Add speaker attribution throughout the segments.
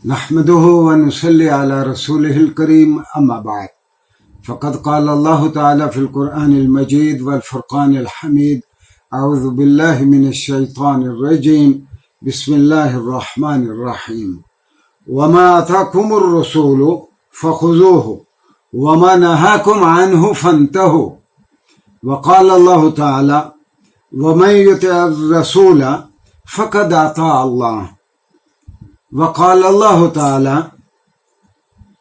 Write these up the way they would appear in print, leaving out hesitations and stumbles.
Speaker 1: نحمده ونصلي على رسوله الكريم أما بعد فقد قال الله تعالى في القرآن المجيد والفرقان الحميد أعوذ بالله من الشيطان الرجيم بسم الله الرحمن الرحيم وما آتاكم الرسول فخذوه وما نهاكم عنه فانتهوا وقال الله تعالى ومن يطع الرسول فقد أطاع الله وقال الله تعالى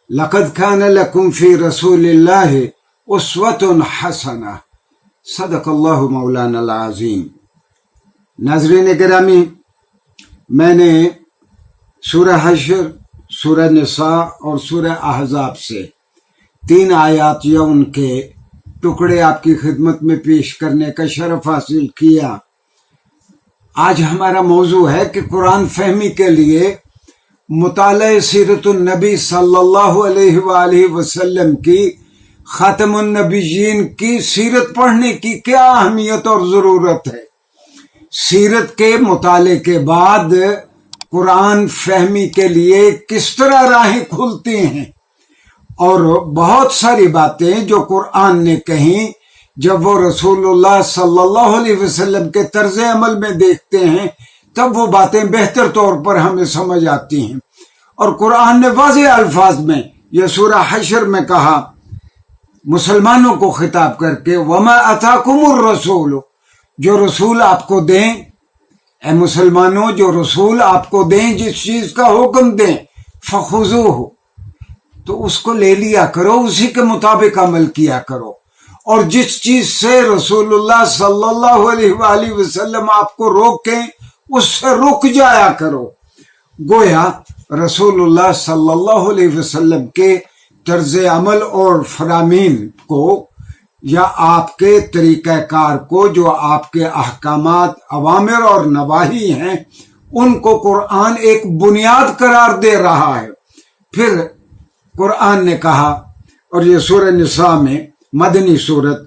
Speaker 1: لقد كان لكم في رسول الله أسوة حسنة صدق اللہ مولانا العظیم۔ ناظرین گرامی، میں نے سورہ حشر، سورہ نساء اور سورہ احزاب سے 3 آیات یا ان کے ٹکڑے آپ کی خدمت میں پیش کرنے کا شرف حاصل کیا۔ آج ہمارا موضوع ہے کہ قرآن فہمی کے لیے مطالعہ سیرت النبی صلی اللہ علیہ وآلہ وسلم کی، خاتم النبیین کی سیرت پڑھنے کی کیا اہمیت اور ضرورت ہے۔ سیرت کے مطالعے کے بعد قرآن فہمی کے لیے کس طرح راہیں کھلتی ہیں، اور بہت ساری باتیں جو قرآن نے کہیں جب وہ رسول اللہ صلی اللہ علیہ وسلم کے طرز عمل میں دیکھتے ہیں تب وہ باتیں بہتر طور پر ہمیں سمجھ آتی ہیں۔ اور قرآن نے واضح الفاظ میں یہ سورہ حشر میں کہا، مسلمانوں کو خطاب کر کے، وما اتاکم الرسول، جو رسول آپ کو دیں، اے مسلمانوں جو رسول آپ کو دیں، جس چیز کا حکم دیں، فخذوہ، تو اس کو لے لیا کرو، اسی کے مطابق عمل کیا کرو، اور جس چیز سے رسول اللہ صلی اللہ علیہ وآلہ وسلم آپ کو روکیں اس سے رک جایا کرو۔ گویا رسول اللہ صلی اللہ علیہ وسلم کے طرز عمل اور فرامین کو یا آپ کے طریقہ کار کو، جو آپ کے احکامات، اوامر اور نواہی ہیں، ان کو قرآن ایک بنیاد قرار دے رہا ہے۔ پھر قرآن نے کہا، اور یہ سورہ نساء میں مدنی صورت،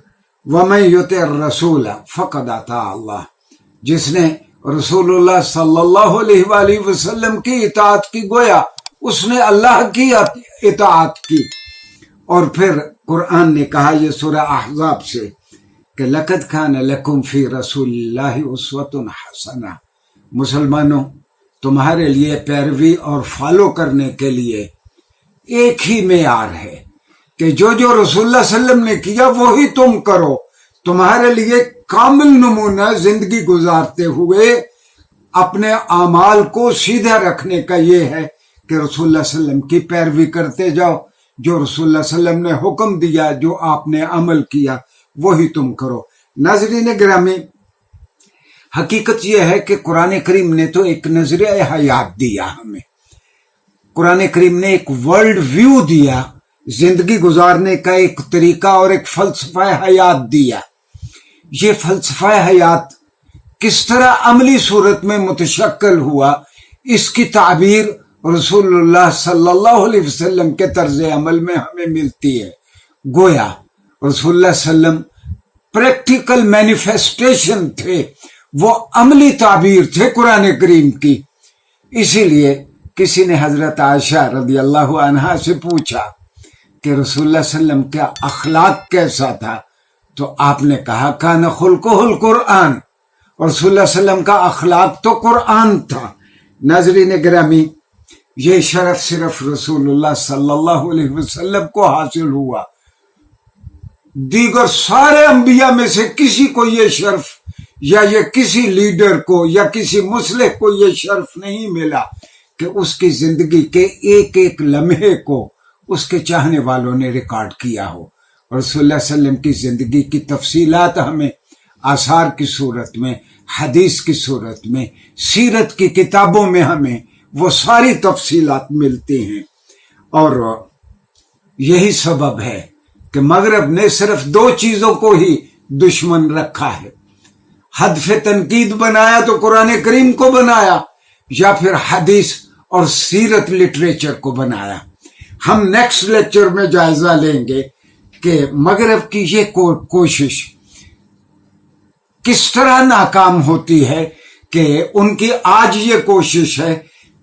Speaker 1: وَمَن يُطِعِ الرَّسُولَ فَقَدْ أَطَاعَ اللَّهَ، جس نے رسول اللہ صلی اللہ علیہ وآلہ وسلم کی اطاعت کی، گویا اس نے اللہ کی اطاعت کی۔ اور پھر قرآن نے کہا یہ سورہ احزاب سے کہ لَقَدْ كَانَ لَكُمْ فِي رَسُولِ اللَّهِ أُسْوَةٌ حَسَنَةٌ، مسلمانوں تمہارے لیے پیروی اور فالو کرنے کے لیے ایک ہی معیار ہے کہ جو رسول اللہ صلی اللہ علیہ وسلم نے کیا وہی تم کرو۔ تمہارے لیے کامل نمونہ زندگی گزارتے ہوئے اپنے اعمال کو سیدھا رکھنے کا یہ ہے کہ رسول اللہ صلی اللہ علیہ وسلم کی پیروی کرتے جاؤ، جو رسول اللہ صلی اللہ علیہ وسلم نے حکم دیا، جو آپ نے عمل کیا وہی تم کرو۔ ناظرین گرامی، حقیقت یہ ہے کہ قرآن کریم نے تو ایک نظریہ حیات دیا ہمیں، قرآن کریم نے ایک ورلڈ ویو دیا، زندگی گزارنے کا ایک طریقہ اور ایک فلسفہ حیات دیا۔ یہ فلسفہ حیات کس طرح عملی صورت میں متشکل ہوا، اس کی تعبیر رسول اللہ صلی اللہ علیہ وسلم کے طرز عمل میں ہمیں ملتی ہے۔ گویا رسول اللہ صلی اللہ علیہ وسلم پریکٹیکل مینیفیسٹیشن تھے، وہ عملی تعبیر تھے قرآن کریم کی۔ اسی لیے کسی نے حضرت عائشہ رضی اللہ عنہا سے پوچھا کہ رسول اللہ صلی اللہ علیہ وسلم کا اخلاق کیسا تھا، تو آپ نے کہا کان خلقہ القرآن، اور رسول اللہ صلی اللہ علیہ وسلم کا اخلاق تو قرآن تھا۔ ناظرین گرامی، یہ شرف صرف رسول اللہ صلی اللہ علیہ وسلم کو حاصل ہوا، دیگر سارے انبیاء میں سے کسی کو یہ شرف، یا یہ کسی لیڈر کو یا کسی مصلح کو یہ شرف نہیں ملا کہ اس کی زندگی کے ایک ایک لمحے کو اس کے چاہنے والوں نے ریکارڈ کیا ہو۔ اور رسول اللہ صلی اللہ علیہ وسلم کی زندگی کی تفصیلات ہمیں آثار کی صورت میں، حدیث کی صورت میں، سیرت کی کتابوں میں ہمیں وہ ساری تفصیلات ملتی ہیں۔ اور یہی سبب ہے کہ مغرب نے صرف 2 چیزوں کو ہی دشمن رکھا ہے، ہدف تنقید بنایا تو قرآن کریم کو بنایا، یا پھر حدیث اور سیرت لٹریچر کو بنایا۔ ہم نیکسٹ لیکچر میں جائزہ لیں گے کہ مغرب کی یہ کوشش کس طرح ناکام ہوتی ہے، کہ ان کی آج یہ کوشش ہے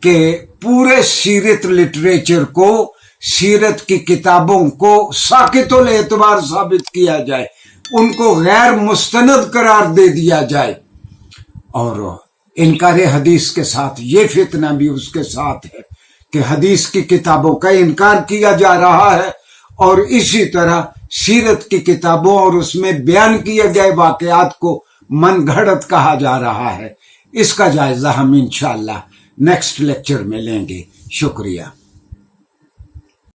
Speaker 1: کہ پورے سیرت لٹریچر کو، سیرت کی کتابوں کو ساقط الاعتبار ثابت کیا جائے، ان کو غیر مستند قرار دے دیا جائے. اور انکار حدیث کے ساتھ یہ فتنہ بھی اس کے ساتھ ہے کہ حدیث کی کتابوں کا انکار کیا جا رہا ہے، اور اسی طرح سیرت کی کتابوں اور اس میں بیان کیے گئے واقعات کو من گھڑت کہا جا رہا ہے. اس کا جائزہ ہم انشاءاللہ نیکسٹ لیکچر میں لیں گے. شکریہ.